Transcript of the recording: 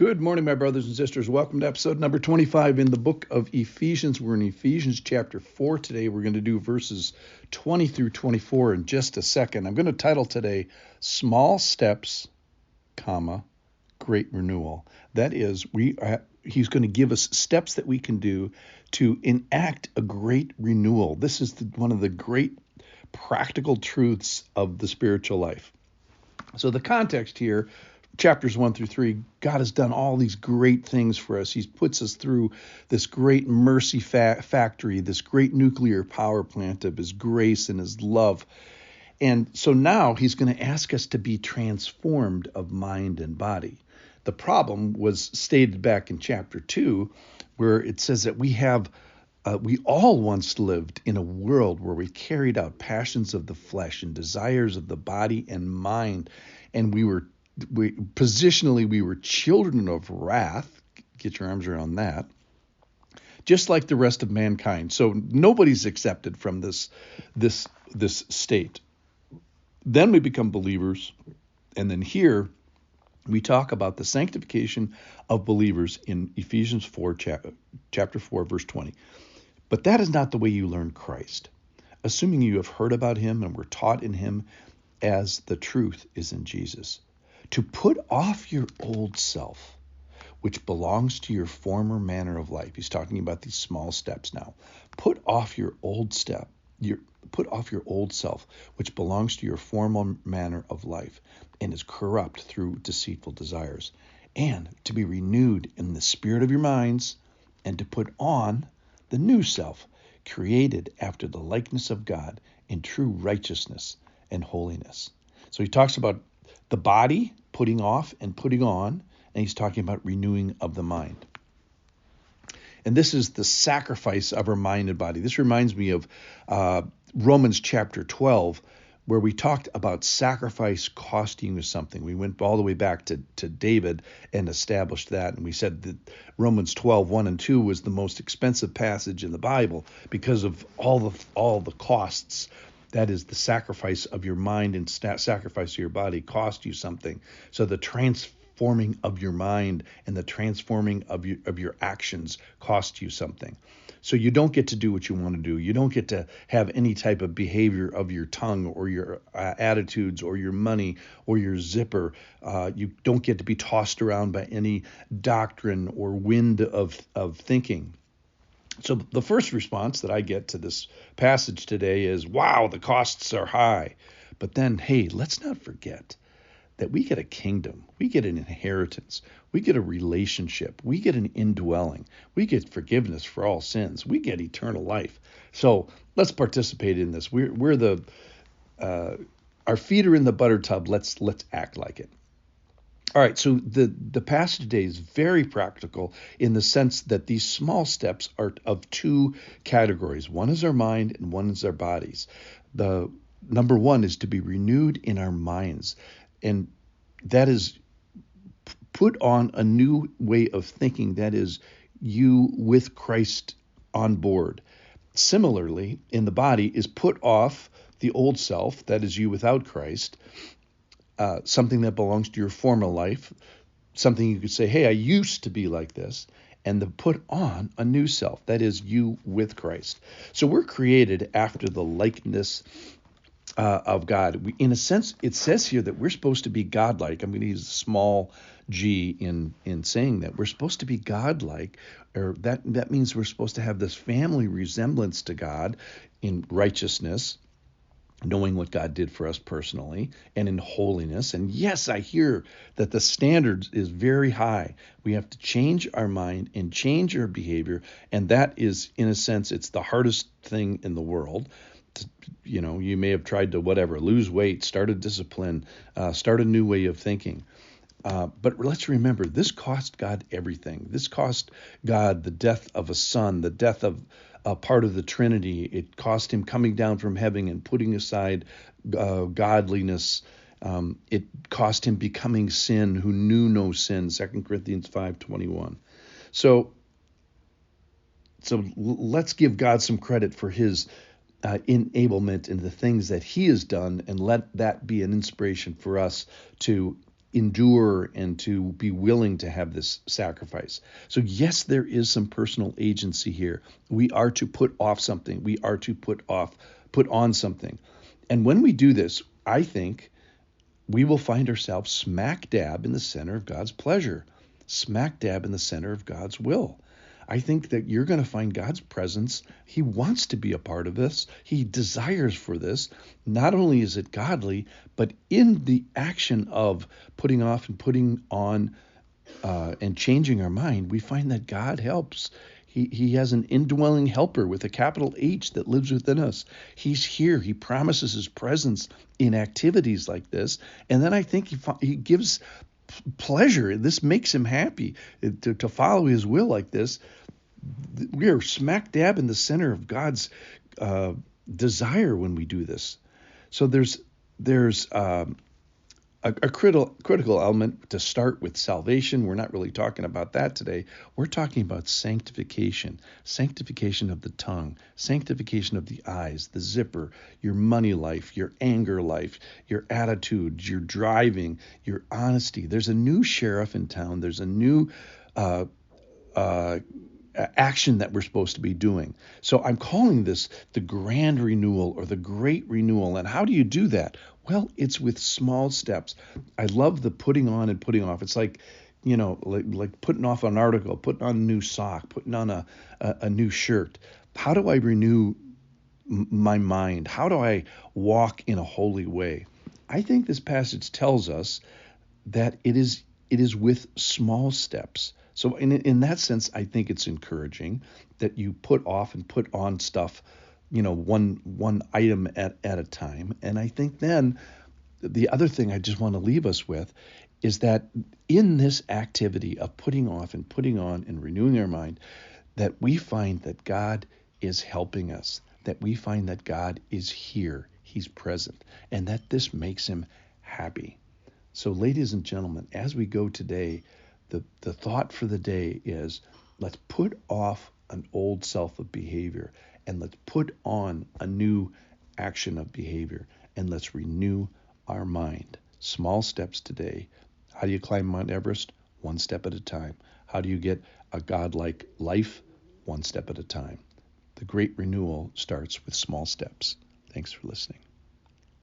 Good morning, my brothers and sisters. Welcome to episode number 25 in the book of Ephesians. We're in Ephesians chapter 4 today. We're going to do verses 20 through 24 in just a second. I'm going to title today, Small Steps, Great Renewal. That is, he's going to give us steps that we can do to enact a great renewal. This is one of the great practical truths of the spiritual life. So the context here, chapters 1 through 3, God has done all these great things for us. He puts us through this great mercy factory, this great nuclear power plant of his grace and his love. And so now he's going to ask us to be transformed of mind and body. The problem was stated back in chapter 2, where it says that we all once lived in a world where we carried out passions of the flesh and desires of the body and mind, and we were children of wrath. Get your arms around that. Just like the rest of mankind. So nobody's accepted from this state. Then we become believers, and then here we talk about the sanctification of believers in Ephesians 4, chapter 4, verse 20. But that is not the way you learn Christ, assuming you have heard about him and were taught in him as the truth is in Jesus. To put off your old self, which belongs to your former manner of life. He's talking about these small steps now. Put off your old self, which belongs to your former manner of life and is corrupt through deceitful desires, and to be renewed in the spirit of your minds, and to put on the new self, created after the likeness of God in true righteousness and holiness. So he talks about the body, putting off and putting on, and he's talking about renewing of the mind. And this is the sacrifice of our mind and body. This reminds me of Romans chapter 12, where we talked about sacrifice costing you something. We went all the way back to David and established that, and we said that Romans 12, 1 and 2 was the most expensive passage in the Bible because of all the costs. That is, the sacrifice of your mind and sacrifice of your body cost you something. So the transforming of your mind and the transforming of your actions cost you something. So you don't get to do what you want to do. You don't get to have any type of behavior of your tongue or your attitudes or your money or your zipper. You don't get to be tossed around by any doctrine or wind of thinking. So the first response that I get to this passage today is, wow, the costs are high. But then, hey, let's not forget that we get a kingdom, we get an inheritance, we get a relationship, we get an indwelling, we get forgiveness for all sins, we get eternal life. So let's participate in this. Our feet are in the butter tub. Let's act like it. All right, so the passage today is very practical in the sense that these small steps are of two categories. One is our mind and one is our bodies. The number one is to be renewed in our minds, and that is put on a new way of thinking, that is you with Christ on board. Similarly, in the body is put off the old self, that is you without Christ, something that belongs to your former life, something you could say, hey, I used to be like this, and to put on a new self, that is you with Christ. So we're created after the likeness of God. In a sense, it says here that we're supposed to be godlike. I'm going to use a small g in saying that. We're supposed to be godlike, or that means we're supposed to have this family resemblance to God in righteousness, knowing what God did for us personally, and in holiness. And yes, I hear that the standard is very high. We have to change our mind and change our behavior, and that is, in a sense, it's the hardest thing in the world. You may have tried to lose weight, start a discipline, start a new way of thinking. But let's remember, this cost God everything. This cost God the death of a son, the death of a part of the Trinity. It cost him coming down from heaven and putting aside godliness. It cost him becoming sin who knew no sin, 2 Corinthians 5:21. So let's give God some credit for his enablement in the things that he has done, and let that be an inspiration for us to endure and to be willing to have this sacrifice. So yes, there is some personal agency here. We are to put off something. We are to put on something. And when we do this, I think we will find ourselves smack dab in the center of God's pleasure, smack dab in the center of God's will. I think that you're going to find God's presence. He wants to be a part of this. He desires for this. Not only is it godly, but in the action of putting off and putting on and changing our mind, we find that God helps. He has an indwelling helper with a capital H that lives within us. He's here. He promises his presence in activities like this. And then I think he gives pleasure. This makes him happy to follow his will like this. We are smack dab in the center of God's desire when we do this. So there's a critical element to start with salvation. We're not really talking about that today. We're talking about sanctification of the tongue, sanctification of the eyes, the zipper, your money life, your anger life, your attitude, your driving, your honesty. There's a new sheriff in town. There's a new action that we're supposed to be doing. So I'm calling this the grand renewal or the great renewal. And how do you do that? Well, it's with small steps. I love the putting on and putting off. It's like, like putting off an article, putting on a new sock, putting on a new shirt. How do I renew my mind? How do I walk in a holy way? I think this passage tells us that it is with small steps. So in that sense, I think it's encouraging that you put off and put on stuff, one item at a time. And I think then the other thing I just want to leave us with is that in this activity of putting off and putting on and renewing our mind, that we find that God is helping us, that we find that God is here, he's present, and that this makes him happy. So ladies and gentlemen, as we go today, the thought for the day is let's put off an old self of behavior and let's put on a new action of behavior and let's renew our mind. Small steps today. How do you climb Mount Everest? One step at a time. How do you get a godlike life? One step at a time. The great renewal starts with small steps. Thanks for listening.